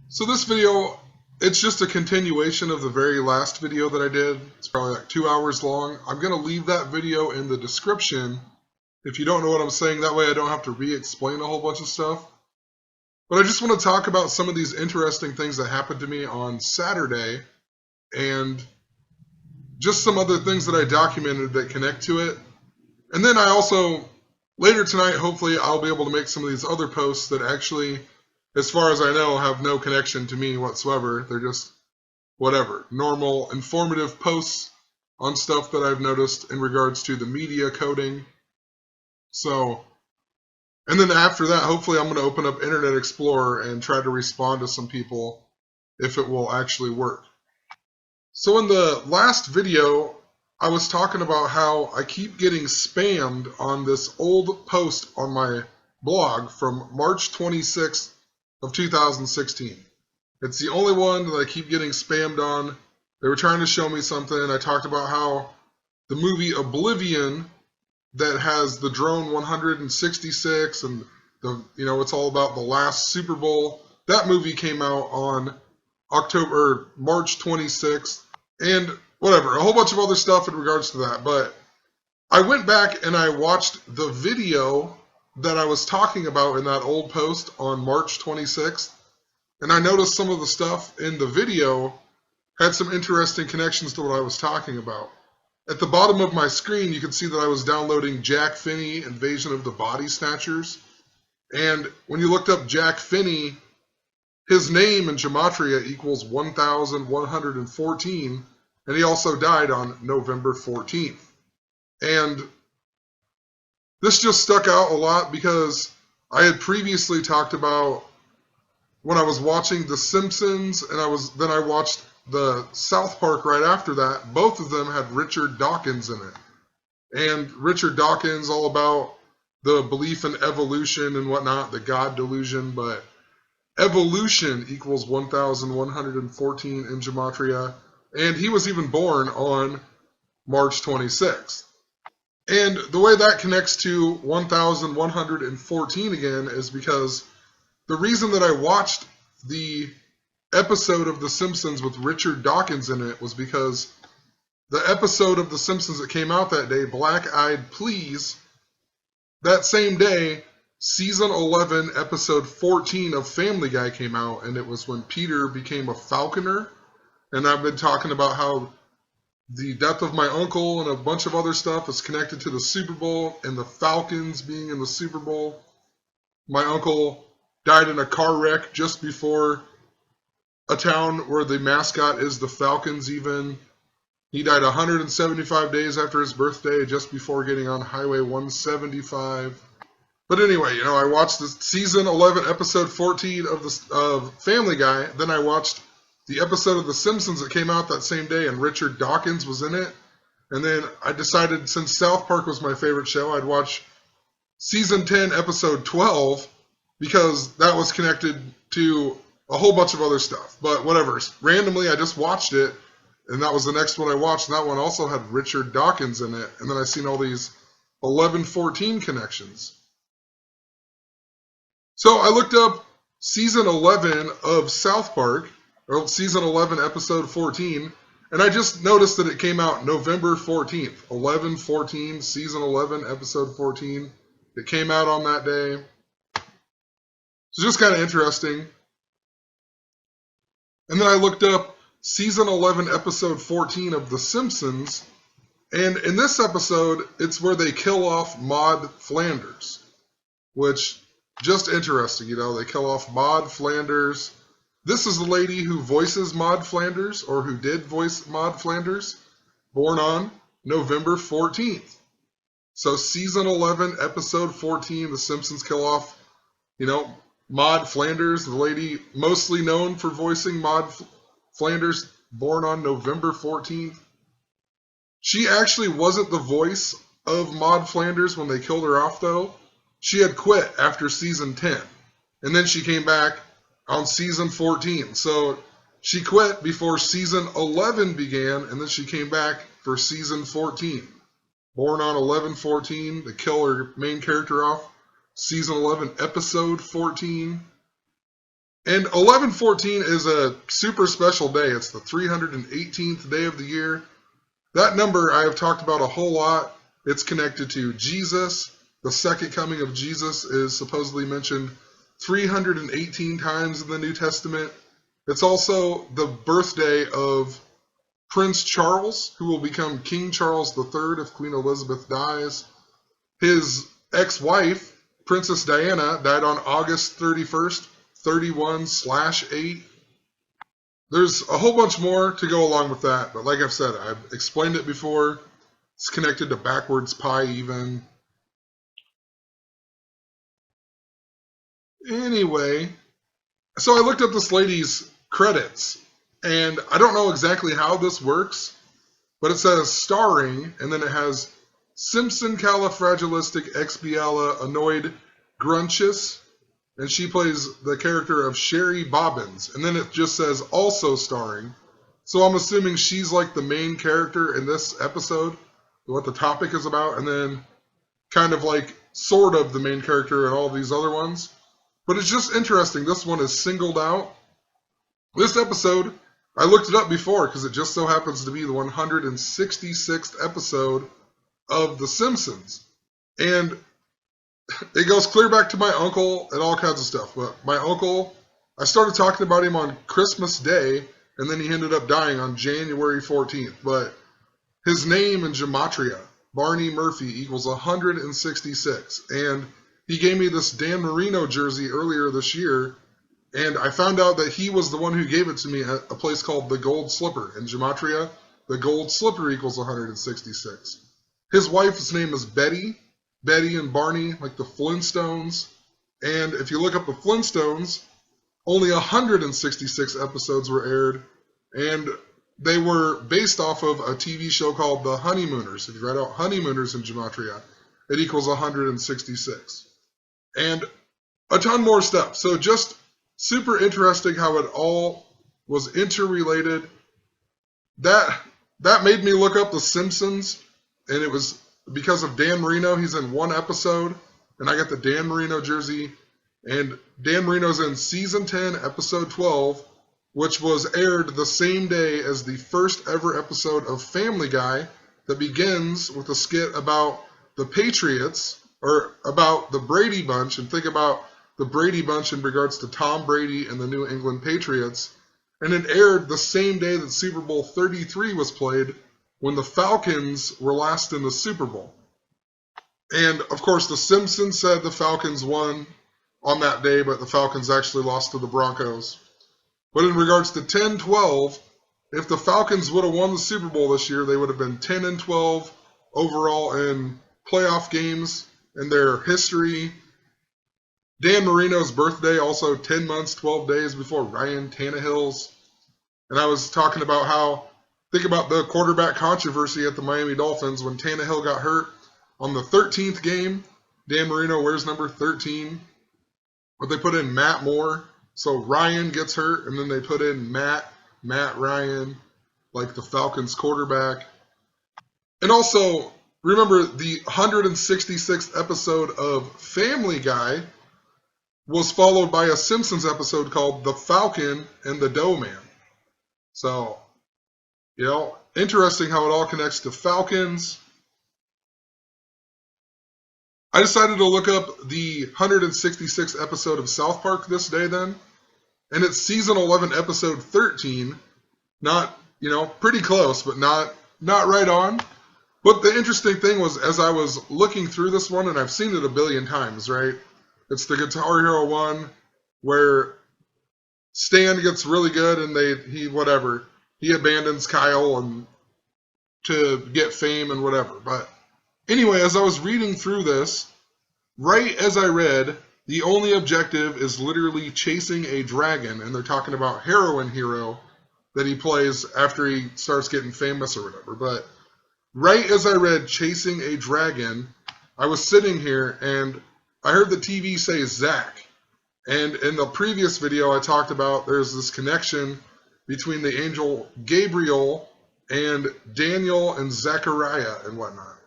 So this video, it's just a continuation of the very last video that I did. It's probably like 2 hours long. I'm going to leave that video in the description if you don't know what I'm saying. That way I don't have to re-explain a whole bunch of stuff. But I just want to talk about some of these interesting things that happened to me on Saturday and just some other things that I documented that connect to it. And then I also, later tonight, hopefully I'll be able to make some of these other posts that actually, as far as I know, have no connection to me whatsoever. They're just whatever, normal, informative posts on stuff that I've noticed in regards to the media coding. So, and then after that, hopefully I'm going to open up Internet Explorer and try to respond to some people if it will actually work. So in the last video, I was talking about how I keep getting spammed on this old post on my blog from March 26th of 2016. It's the only one that I keep getting spammed on. They were trying to show me something. I talked about how the movie Oblivion, that has the drone 166 and it's all about the last Super Bowl. That movie came out on March 26th, and whatever, a whole bunch of other stuff in regards to that. But I went back and I watched the video that I was talking about in that old post on March 26th, and I noticed some of the stuff in the video had some interesting connections to what I was talking about. At the bottom of my screen, you can see that I was downloading Jack Finney, Invasion of the Body Snatchers. And when you looked up Jack Finney, his name in Gematria equals 1,114, and he also died on November 14th. And this just stuck out a lot because I had previously talked about when I was watching The Simpsons, and then I watched the South Park right after that. Both of them had Richard Dawkins in it. And Richard Dawkins, all about the belief in evolution and whatnot, the God delusion, but evolution equals 1,114 in Gematria. And he was even born on March 26th. And the way that connects to 1,114 again is because the reason that I watched the episode of The Simpsons with Richard Dawkins in it was because the episode of The Simpsons that came out that day, Black Eyed Please, that same day, season 11, episode 14 of Family Guy came out, and it was when Peter became a falconer. And I've been talking about how the death of my uncle and a bunch of other stuff is connected to the Super Bowl and the Falcons being in the Super Bowl. My uncle died in a car wreck just before a town where the mascot is the Falcons even. He died 175 days after his birthday, just before getting on Highway 175. But anyway, I watched the season 11, episode 14 of Family Guy. Then I watched the episode of The Simpsons that came out that same day, and Richard Dawkins was in it. And then I decided, since South Park was my favorite show, I'd watch season 10, episode 12, because that was connected to a whole bunch of other stuff. But whatever. Randomly, I just watched it, and that was the next one I watched, and that one also had Richard Dawkins in it. And then I seen all these 11-14 connections. So I looked up season 11 of South Park, or season 11, episode 14, and I just noticed that it came out November 14th. 11-14, season 11, episode 14. It came out on that day. So just kind of interesting. And then I looked up season 11, episode 14 of The Simpsons, and in this episode, it's where they kill off Maud Flanders, which, just interesting, they kill off Maud Flanders. This is the lady who voices Maud Flanders, or who did voice Maud Flanders, born on November 14th. So season 11, episode 14, The Simpsons kill off, Maud Flanders, the lady mostly known for voicing Maud Flanders, born on November 14th. She actually wasn't the voice of Maud Flanders when they killed her off, though. She had quit after season 10, and then she came back on season 14. So she quit before season 11 began, and then she came back for season 14. Born on 11/14 to kill her main character off. Season 11, episode 14. And 11/14 is a super special day. It's the 318th day of the year. That number I have talked about a whole lot. It's connected to Jesus. The second coming of Jesus is supposedly mentioned 318 times in the New Testament. It's also the birthday of Prince Charles, who will become King Charles III if Queen Elizabeth dies. His ex-wife, Princess Diana, died on August 31st, 31/8. There's a whole bunch more to go along with that, but like I've said, I've explained it before. It's connected to backwards pi even. Anyway, so I looked up this lady's credits, and I don't know exactly how this works, but it says starring, and then it has Simpson-Califragilistic-Expiala-Annoyed Grunchus, and she plays the character of Sherry Bobbins, and then it just says also starring. So I'm assuming she's like the main character in this episode, what the topic is about, and then kind of like sort of the main character in all these other ones. But it's just interesting. This one is singled out. This episode, I looked it up before because it just so happens to be the 166th episode of The Simpsons. And it goes clear back to my uncle and all kinds of stuff. But my uncle, I started talking about him on Christmas Day, and then he ended up dying on January 14th. But his name in gematria, Barney Murphy, equals 166. And he gave me this Dan Marino jersey earlier this year, and I found out that he was the one who gave it to me at a place called the Gold Slipper. In gematria, the Gold Slipper equals 166. His wife's name is Betty. Betty and Barney, like the Flintstones. And if you look up the Flintstones, only 166 episodes were aired, and they were based off of a TV show called The Honeymooners. If you write out Honeymooners in gematria, it equals 166. And a ton more stuff. So just super interesting how it all was interrelated. That made me look up The Simpsons, and it was because of Dan Marino. He's in one episode, and I got the Dan Marino jersey. And Dan Marino's in Season 10, Episode 12, which was aired the same day as the first ever episode of Family Guy that begins with a skit about the Patriots, or about the Brady Bunch, and think about the Brady Bunch in regards to Tom Brady and the New England Patriots. And it aired the same day that Super Bowl 33 was played, when the Falcons were last in the Super Bowl. And, of course, The Simpsons said the Falcons won on that day, but the Falcons actually lost to the Broncos. But in regards to 10-12, if the Falcons would have won the Super Bowl this year, they would have been 10-12 overall in playoff games in their history. Dan Marino's birthday, also 10 months, 12 days before Ryan Tannehill's. And I was talking about how, think about the quarterback controversy at the Miami Dolphins when Tannehill got hurt on the 13th game. Dan Marino wears number 13. But they put in Matt Moore. So Ryan gets hurt, and then they put in Matt Ryan, like the Falcons quarterback. And also, remember the 166th episode of Family Guy was followed by a Simpsons episode called The Falcon and the Dough Man. So, interesting how it all connects to Falcons. I decided to look up the 166th episode of South Park this day then, and it's season 11, episode 13. Not, pretty close, but not right on. But the interesting thing was, as I was looking through this one, and I've seen it a billion times, right? It's the Guitar Hero one where Stan gets really good and he abandons Kyle and to get fame and whatever. But anyway, as I was reading through this, right as I read, the only objective is literally chasing a dragon, and they're talking about Heroin Hero that he plays after he starts getting famous or whatever. But right as I read chasing a dragon, I was sitting here and I heard the TV say Zach. And in the previous video I talked about there's this connection between the angel Gabriel and Daniel and Zechariah and whatnot.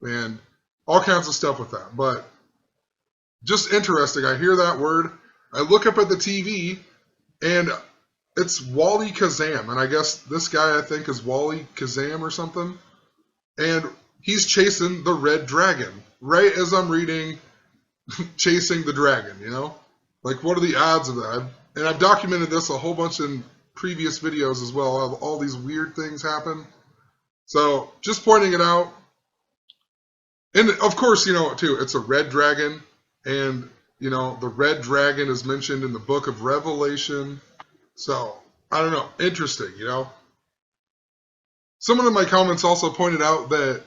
And all kinds of stuff with that. But just interesting. I hear that word. I look up at the TV, And it's Wally Kazam, and I guess this guy I think is Wally Kazam or something. And he's chasing the red dragon right as I'm reading chasing the dragon, you know? Like, what are the odds of that? And I've documented this a whole bunch in previous videos as well. All these weird things happen. So, just pointing it out. And, of course, you know, too, it's a red dragon. And, you know, the red dragon is mentioned in the book of Revelation. So, I don't know. Interesting, you know? Someone in my comments also pointed out that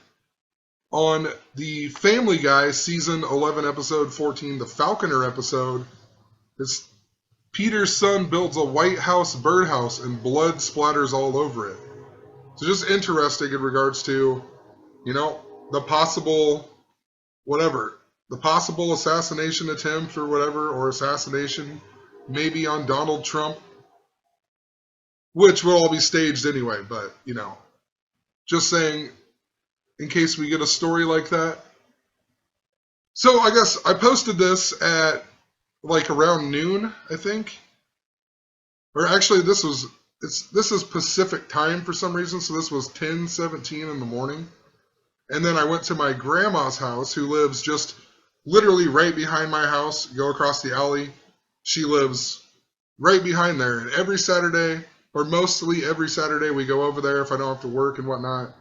on the Family Guy season 11 episode 14, the Falconer episode, it's Peter's son builds a White House birdhouse and blood splatters all over it. So just interesting in regards to, you know, the possible whatever, the possible assassination attempt or whatever, or assassination maybe on Donald Trump, which will all be staged anyway, but, you know, just saying, in case we get a story like that. So I guess I posted this at like around noon, I think. Or actually this is Pacific time for some reason, so this was 10:17 in the morning. And then I went to my grandma's house, who lives just literally right behind my house. Go across the alley. She lives right behind there, and every Saturday, or mostly every Saturday, we go over there if I don't have to work and whatnot,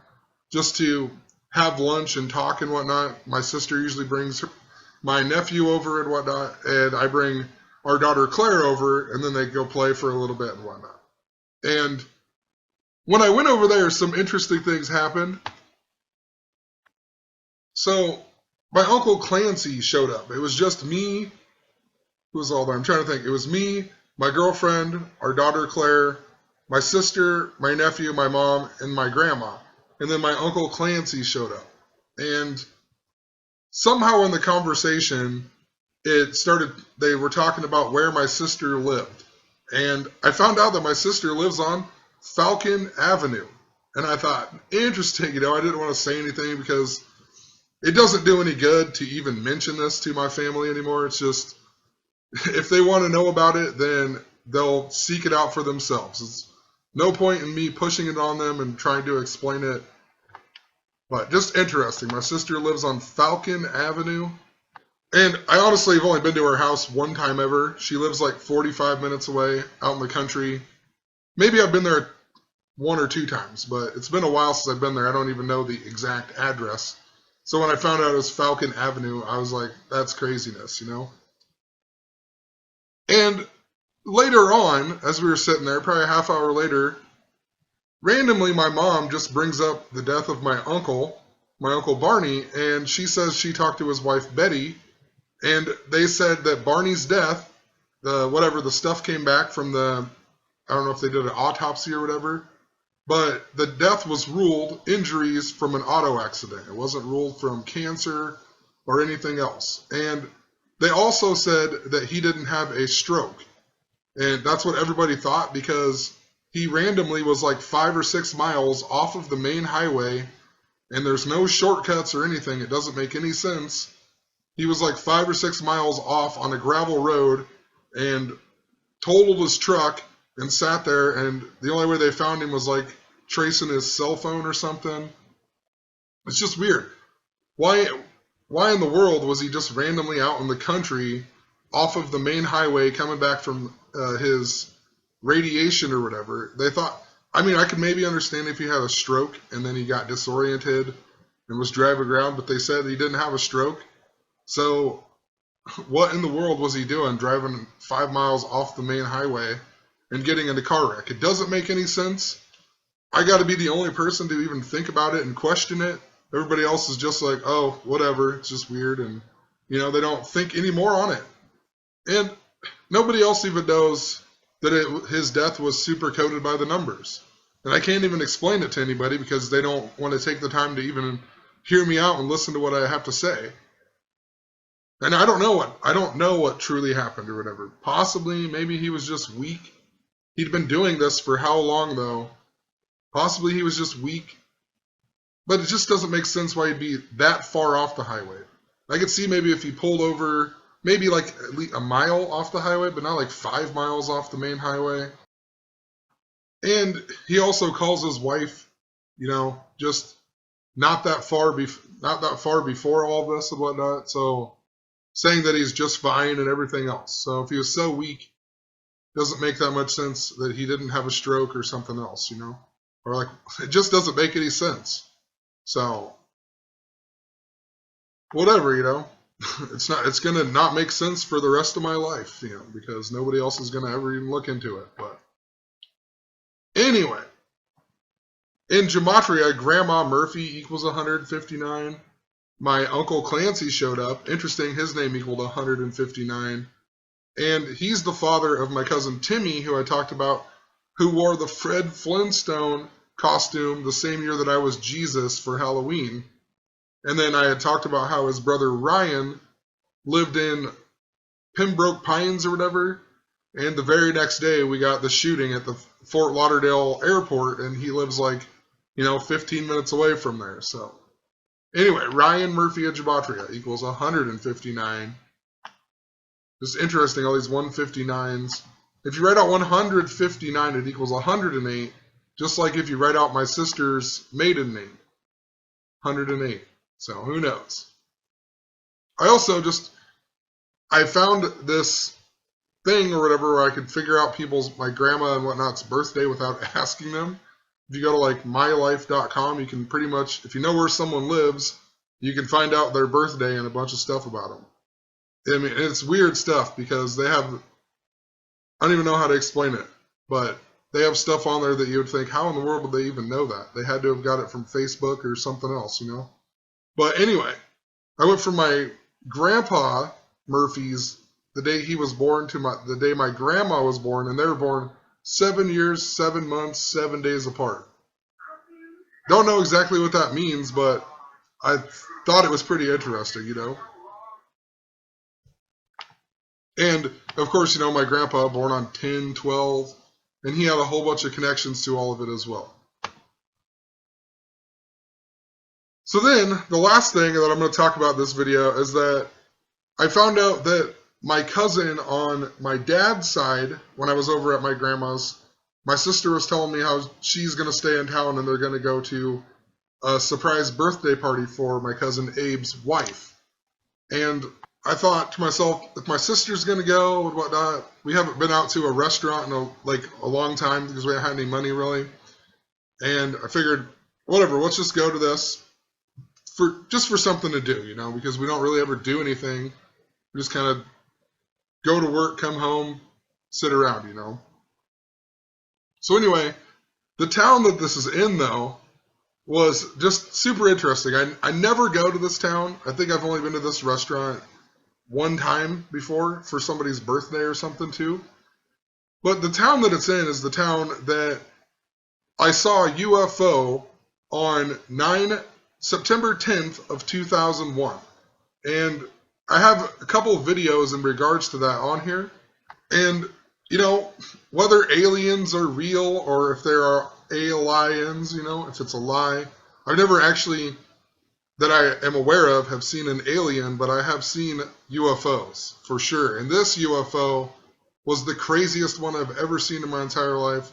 just to have lunch and talk and whatnot. My sister usually brings my nephew over and whatnot, and I bring our daughter Claire over, and then they go play for a little bit and whatnot. And when I went over there, some interesting things happened. So my Uncle Clancy showed up. It was just me. Who was all there? I'm trying to think. It was me, my girlfriend, our daughter Claire, my sister, my nephew, my mom, and my grandma. And then my Uncle Clancy showed up. And somehow in the conversation, they were talking about where my sister lived. And I found out that my sister lives on Falcon Avenue. And I thought, interesting, you know, I didn't want to say anything because it doesn't do any good to even mention this to my family anymore. It's just, if they want to know about it, then they'll seek it out for themselves. It's no point in me pushing it on them and trying to explain it. But just interesting. My sister lives on Falcon Avenue. And I honestly have only been to her house one time ever. She lives like 45 minutes away out in the country. Maybe I've been there one or two times, but it's been a while since I've been there. I don't even know the exact address. So when I found out it was Falcon Avenue, I was like, that's craziness, you know? And later on, as we were sitting there, probably a half hour later, randomly my mom just brings up the death of my Uncle Barney, and she says she talked to his wife Betty, and they said that Barney's death, the stuff came back from I don't know if they did an autopsy or whatever, but the death was ruled injuries from an auto accident. It wasn't ruled from cancer or anything else. And they also said that he didn't have a stroke. And that's what everybody thought, because he randomly was like 5 or 6 miles off of the main highway, and there's no shortcuts or anything. It doesn't make any sense. He was like 5 or 6 miles off on a gravel road and totaled his truck and sat there, and the only way they found him was like tracing his cell phone or something. It's just weird. Why in the world was he just randomly out in the country off of the main highway coming back from his radiation or whatever? They thought, I mean, I could maybe understand if he had a stroke and then he got disoriented and was driving around, but they said he didn't have a stroke. So what in the world was he doing driving 5 miles off the main highway and getting in a car wreck? It doesn't make any sense. I got to be the only person to even think about it and question it. Everybody else is just like, oh, whatever, it's just weird, and, you know, they don't think any more on it. And nobody else even knows that his death was super coded by the numbers. And I can't even explain it to anybody because they don't want to take the time to even hear me out and listen to what I have to say. And I don't know what truly happened or whatever. Possibly, maybe he was just weak. He'd been doing this for how long, though? Possibly he was just weak. But it just doesn't make sense why he'd be that far off the highway. I could see maybe if he pulled over maybe like at least a mile off the highway, but not like 5 miles off the main highway. And he also calls his wife, just not that far before all of this and whatnot. So saying that he's just fine and everything else. So if he was so weak, doesn't make that much sense that he didn't have a stroke or something else, or like it just doesn't make any sense. So whatever, it's gonna not make sense for the rest of my life, because nobody else is gonna ever even look into it. But anyway, in gematria, Grandma Murphy equals 159. My Uncle Clancy showed up. Interesting, his name equaled 159. And he's the father of my cousin Timmy, who I talked about, who wore the Fred Flintstone costume the same year that I was Jesus for Halloween. And then I had talked about how his brother Ryan lived in Pembroke Pines or whatever. And the very next day, we got the shooting at the Fort Lauderdale airport, and he lives 15 minutes away from there. So anyway, Ryan Murphy of gematria equals 159. Just interesting, all these 159s. If you write out 159, it equals 108. Just like if you write out my sister's maiden name, 108. So who knows? I found this thing or whatever where I could figure out my grandma and whatnot's birthday without asking them. If you go to mylife.com, you can pretty much, if you know where someone lives, you can find out their birthday and a bunch of stuff about them. I mean, it's weird stuff because I don't even know how to explain it, but they have stuff on there that you would think, how in the world would they even know that? They had to have got it from Facebook or something else, But anyway, I went from my grandpa Murphy's, the day he was born, to the day my grandma was born, and they were born 7 years, 7 months, 7 days apart. Don't know exactly what that means, but I thought it was pretty interesting, And, of course, my grandpa, born on 10/12, and he had a whole bunch of connections to all of it as well. So then, the last thing that I'm going to talk about in this video is that I found out that my cousin on my dad's side, when I was over at my grandma's, my sister was telling me how she's going to stay in town and they're going to go to a surprise birthday party for my cousin Abe's wife. And I thought to myself, if my sister's going to go and whatnot, we haven't been out to a restaurant in a long time because we haven't had any money really. And I figured, whatever, let's just go to this for something to do, because we don't really ever do anything. We just kind of go to work, come home, sit around, So anyway, the town that this is in, though, was just super interesting. I never go to this town. I think I've only been to this restaurant one time before for somebody's birthday or something too. But the town that it's in is the town that I saw a UFO on September 10th of 2001. And I have a couple of videos in regards to that on here. And, whether aliens are real or if there are aliens, if it's a lie, I've never actually, that I am aware of, have seen an alien, but I have seen UFOs for sure. And this UFO was the craziest one I've ever seen in my entire life.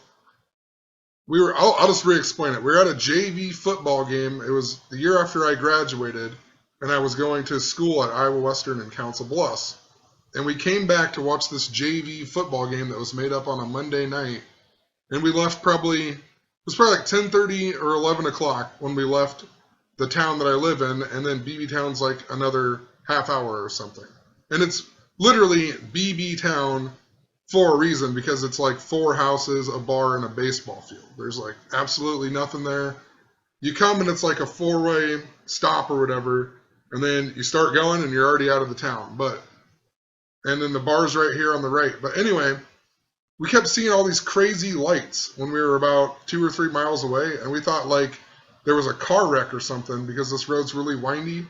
I'll just re-explain it. We were at a JV football game. It was the year after I graduated, and I was going to school at Iowa Western in Council Bluffs. And we came back to watch this JV football game that was made up on a Monday night. And we left it was probably 10:30 or 11 o'clock when we left the town that I live in, and then BeeBeetown's another half hour or something. And it's literally BeeBeetown for a reason, because it's 4 houses, a bar, and a baseball field. There's absolutely nothing there. You come and it's a 4-way stop or whatever, and then you start going and you're already out of the town. And then the bar's right here on the right. But anyway, we kept seeing all these crazy lights when we were about 2 or 3 miles away, and we thought there was a car wreck or something because this road's really windy.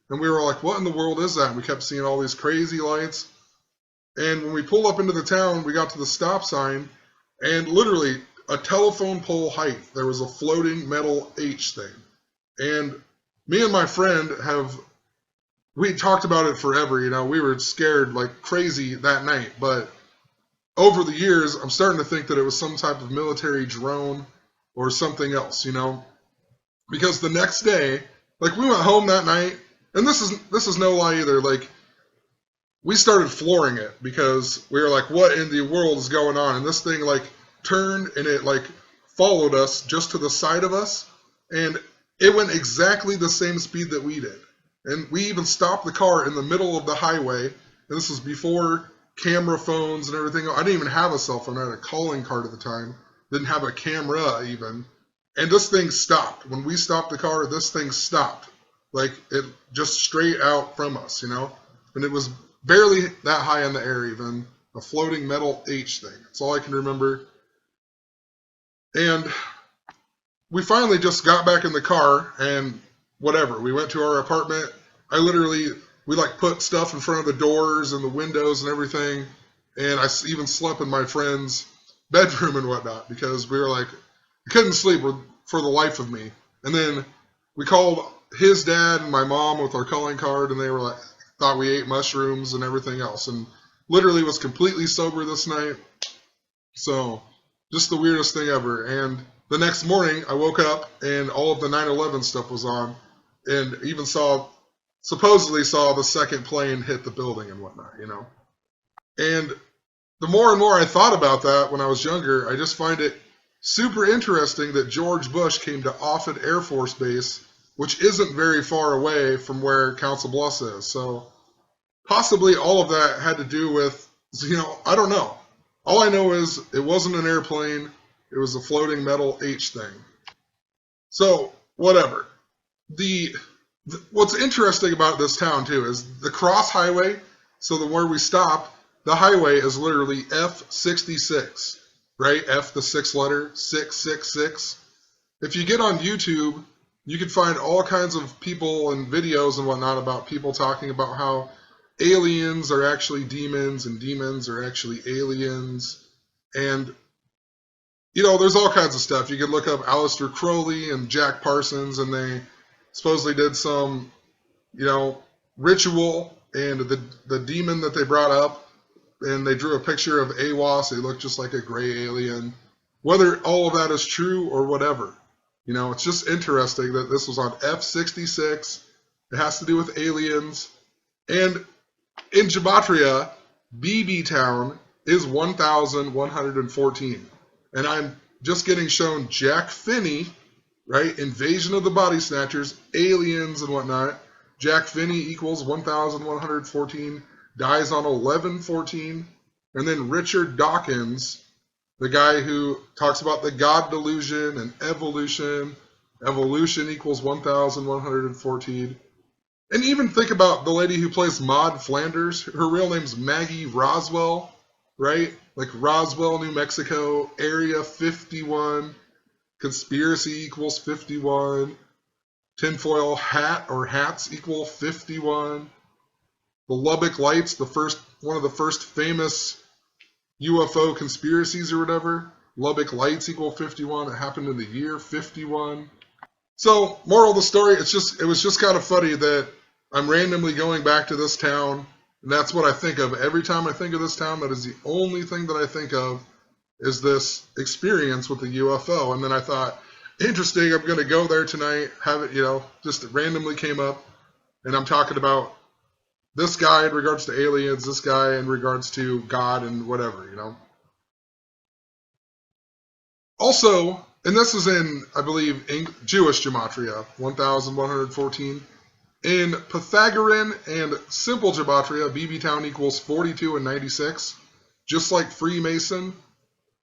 And we were like, what in the world is that? And we kept seeing all these crazy lights. And when we pulled up into the town, we got to the stop sign, and literally a telephone pole height, there was a floating metal H thing. And me and my friend have we talked about it forever. You know, we were scared like crazy that night. But over the years, I'm starting to think that it was some type of military drone or something else. You know, because the next day, like we went home that night, and this is no lie either. Like we started flooring it because we were like, what in the world is going on? And this thing like turned and it like followed us just to the side of us, and it went exactly the same speed that we did. And we even stopped the car in the middle of the highway, and this was before camera phones and everything. I didn't even have a cell phone. I had a calling card at the time. Didn't have a camera even. And this thing stopped. When we stopped the car, this thing stopped. Like it just straight out from us, you know? And it was barely that high in the air even. A floating metal H thing. That's all I can remember. And we finally just got back in the car and whatever. We went to our apartment. We like put stuff in front of the doors and the windows and everything. And I even slept in my friend's bedroom and whatnot because we were like, I couldn't sleep for the life of me. And then we called his dad and my mom with our calling card, and they were like, thought we ate mushrooms and everything else. And literally was completely sober this night. So just the weirdest thing ever. And the next morning I woke up and all of the 9/11 stuff was on, and even supposedly saw the second plane hit the building and whatnot, you know. And the more and more I thought about that when I was younger, I just find it super interesting that George Bush came to Offutt Air Force Base, which isn't very far away from where Council Bluffs is. So possibly all of that had to do with, you know, I don't know. All I know is it wasn't an airplane. It was a floating metal H thing. So whatever. What's interesting about this town too is the cross highway. So where we stopped, the highway is literally F66, right? F, the sixth letter, 666. If you get on YouTube, you can find all kinds of people and videos and whatnot about people talking about how aliens are actually demons and demons are actually aliens. And, you know, there's all kinds of stuff. You can look up Aleister Crowley and Jack Parsons, and they supposedly did some, you know, ritual, and the demon that they brought up, and they drew a picture of AWAS. It looked just like a gray alien. Whether all of that is true or whatever, you know, it's just interesting that this was on F66. It has to do with aliens. And in Gematria, BeeBeetown is 1,114. And I'm just getting shown Jack Finney, right? Invasion of the Body Snatchers, aliens and whatnot. Jack Finney equals 1,114, dies on 11/14. And then Richard Dawkins, the guy who talks about the God delusion and evolution. Evolution equals 1,114. And even think about the lady who plays Maud Flanders. Her real name's Maggie Roswell, right? Like Roswell, New Mexico, Area 51. Conspiracy equals 51. Tinfoil hat or hats equal 51. The Lubbock Lights, one of the first famous UFO conspiracies or whatever. Lubbock Lights equal 51. It happened in the year 51. So, moral of the story, it was just kind of funny that I'm randomly going back to this town, and that's what I think of. Every time I think of this town, that is the only thing that I think of is this experience with the UFO. And then I thought, interesting, I'm going to go there tonight, have it, you know, just randomly came up, and I'm talking about this guy in regards to aliens, this guy in regards to God and whatever, you know. Also, and this is in, I believe, Jewish Gematria, 1,114. In Pythagorean and simple Gematria, BeeBeetown equals 42 and 96. Just like Freemason,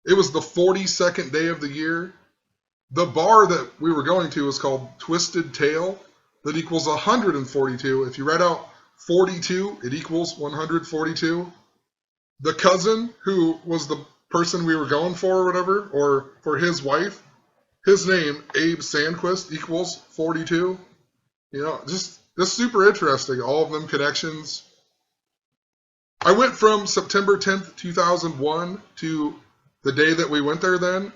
it was the 42nd day of the year. The bar that we were going to was called Twisted Tail. That equals 142. If you read out 42, it equals 142. The cousin, who was the person we were going for or whatever, or for his wife, his name, Abe Sandquist, equals 42. You know, just super interesting, all of them connections. I went from September 10th, 2001 to the day that we went there then,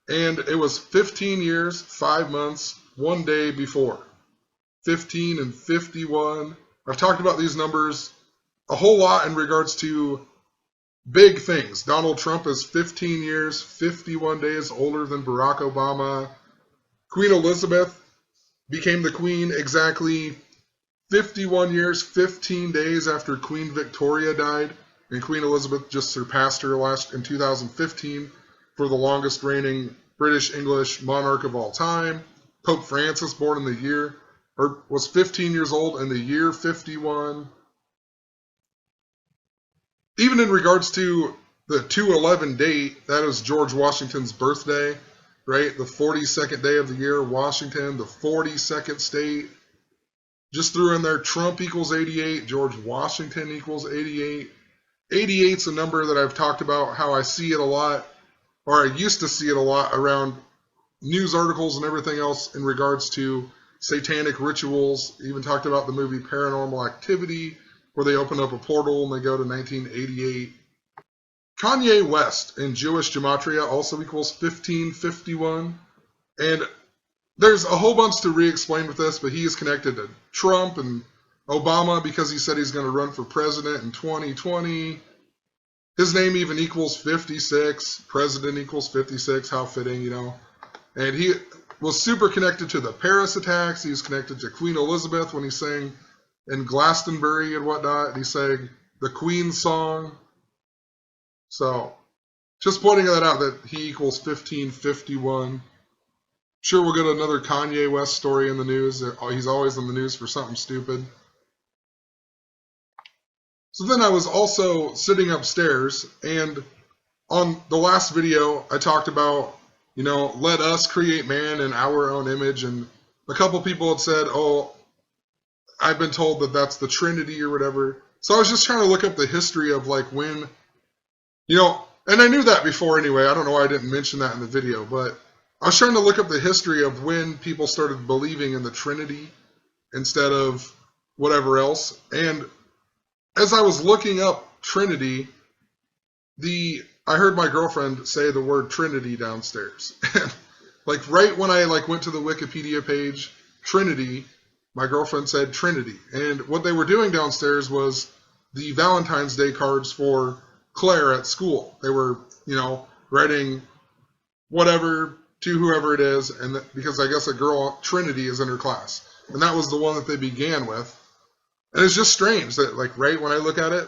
and it was 15 years, 5 months, 1 day before. 15 and 51. I've talked about these numbers a whole lot in regards to big things. Donald Trump is 15 years, 51 days older than Barack Obama. Queen Elizabeth became the queen exactly 51 years, 15 days after Queen Victoria died. And Queen Elizabeth just surpassed her in 2015 for the longest reigning British English monarch of all time. Pope Francis, born in the year, or was 15 years old in the year 51. Even in regards to the 2/11 date, that is George Washington's birthday, right? The 42nd day of the year, Washington, the 42nd state. Just threw in there Trump equals 88, George Washington equals 88. 88's a number that I've talked about how I see it a lot, or I used to see it a lot around news articles and everything else in regards to satanic rituals. Even talked about the movie Paranormal Activity, where they open up a portal and they go to 1988. Kanye West in Jewish gematria also equals 1551. And there's a whole bunch to re-explain with this, but he is connected to Trump and Obama because he said he's going to run for president in 2020. His name even equals 56. President equals 56. How fitting, you know. And he was super connected to the Paris attacks. He was connected to Queen Elizabeth when he sang in Glastonbury and whatnot. He sang the Queen's song. So, just pointing that out, that he equals 1551. Sure, we'll get another Kanye West story in the news. He's always in the news for something stupid. So then I was also sitting upstairs, and on the last video, I talked about, you know, let us create man in our own image, and a couple people had said, oh, I've been told that that's the Trinity or whatever. So I was just trying to look up the history of like when, you know, and I knew that before anyway. I don't know why I didn't mention that in the video, but I was trying to look up the history of when people started believing in the Trinity instead of whatever else. And as I was looking up Trinity, I heard my girlfriend say the word Trinity downstairs. Like right when I went to the Wikipedia page, Trinity, my girlfriend said Trinity. And what they were doing downstairs was the Valentine's Day cards for Claire at school. They were, you know, writing whatever to whoever it is, and because I guess a girl, Trinity, is in her class. And that was the one that they began with. And it's just strange that, like, right when I look at it,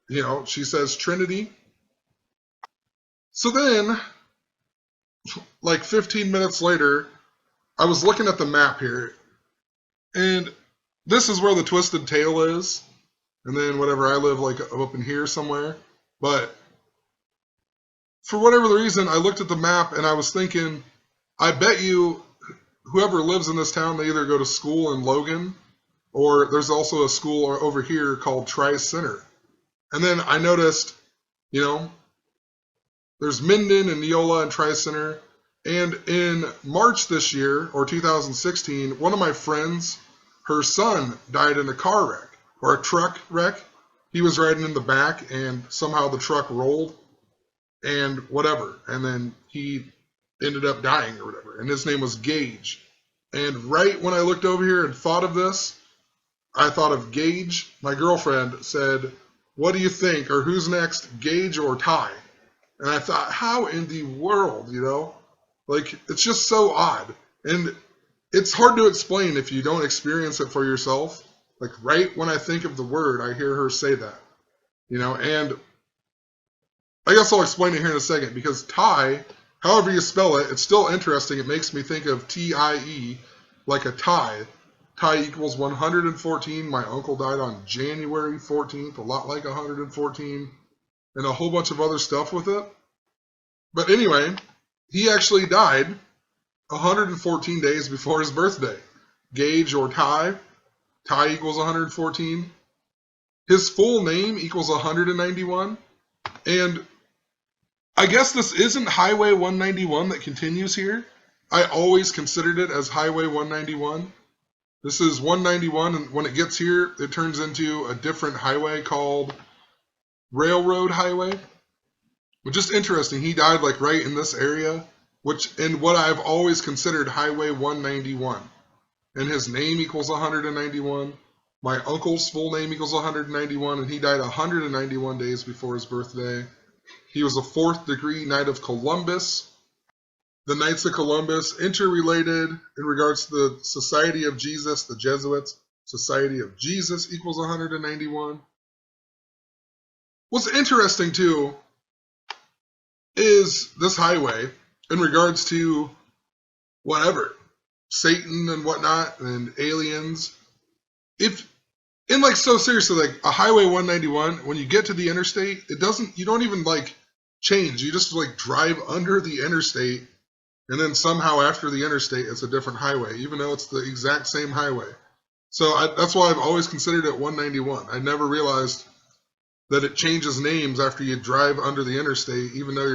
you know, she says Trinity. So then, like 15 minutes later, I was looking at the map here, and this is where the Twisted Tail is. And then whatever, I live like up in here somewhere. But for whatever the reason, I looked at the map and I was thinking, I bet you whoever lives in this town, they either go to school in Logan, or there's also a school over here called Tri-Center. And then I noticed, you know, there's Minden and Neola and Tri-Center. And in March this year, or 2016, one of my friends, her son died in a car wreck, or a truck wreck. He was riding in the back, and somehow the truck rolled, and whatever. And then he ended up dying or whatever. And his name was Gage. And right when I looked over here and thought of this, I thought of Gage. My girlfriend said, what do you think? Or who's next, Gage or Ty? And I thought, how in the world, you know? Like, it's just so odd. And it's hard to explain if you don't experience it for yourself. Like, right when I think of the word, I hear her say that. You know, and I guess I'll explain it here in a second, because Ty, however you spell it, it's still interesting. It makes me think of T-I-E, like a tie. Tie equals 114. My uncle died on January 14th, a lot like 114, and a whole bunch of other stuff with it. But anyway, he actually died 114 days before his birthday. Gage or Ty. Ty equals 114. His full name equals 191. And I guess this isn't Highway 191 that continues here. I always considered it as Highway 191. This is 191, and when it gets here, it turns into a different highway called Railroad Highway. But just interesting, he died like right in this area, which in what I've always considered Highway 191. And his name equals 191. My uncle's full name equals 191, and he died 191 days before his birthday. He was a 4th degree Knight of Columbus. The Knights of Columbus, interrelated in regards to the Society of Jesus, the Jesuits. Society of Jesus equals 191. What's interesting, too, is this highway in regards to whatever, Satan and whatnot, and aliens. So seriously, like a Highway 191, when you get to the interstate, you don't even like change. You just like drive under the interstate, and then somehow after the interstate, it's a different highway, even though it's the exact same highway. So that's why I've always considered it 191. I never realized that it changes names after you drive under the interstate, even though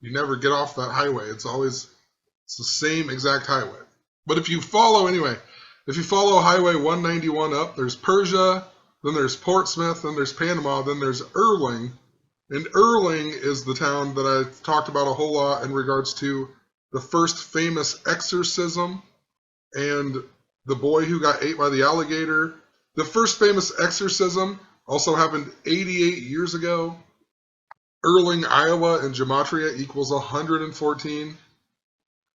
you never get off that highway. It's the same exact highway. But if you follow Highway 191 up, there's Persia, then there's Portsmouth, then there's Panama, then there's Erling. And Erling is the town that I've talked about a whole lot in regards to the first famous exorcism and the boy who got ate by the alligator. The first famous exorcism also happened 88 years ago. Erling, Iowa, in gematria equals 114.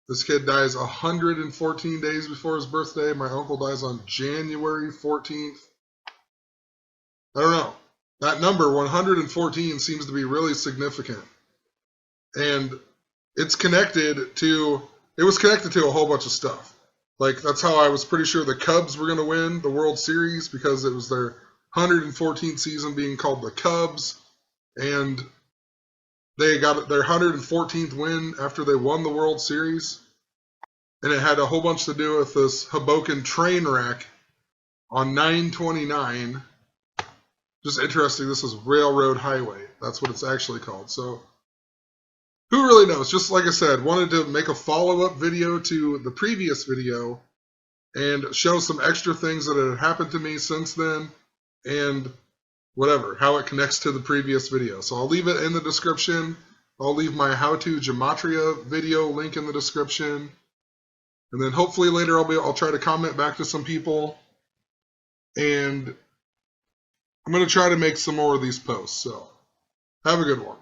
This kid dies 114 days before his birthday. My uncle dies on January 14th. I don't know. That number, 114, seems to be really significant. And it was connected to a whole bunch of stuff. Like, that's how I was pretty sure the Cubs were going to win the World Series, because it was their 114th season being called the Cubs. And they got their 114th win after they won the World Series. And it had a whole bunch to do with this Hoboken train wreck on 929. Just interesting, this is Railroad Highway. That's what it's actually called. So, who really knows? Just like I said, wanted to make a follow-up video to the previous video and show some extra things that had happened to me since then, and whatever, how it connects to the previous video. So I'll leave it in the description. I'll leave my how-to gematria video link in the description. And then hopefully later I'll try to comment back to some people. And I'm going to try to make some more of these posts. So have a good one.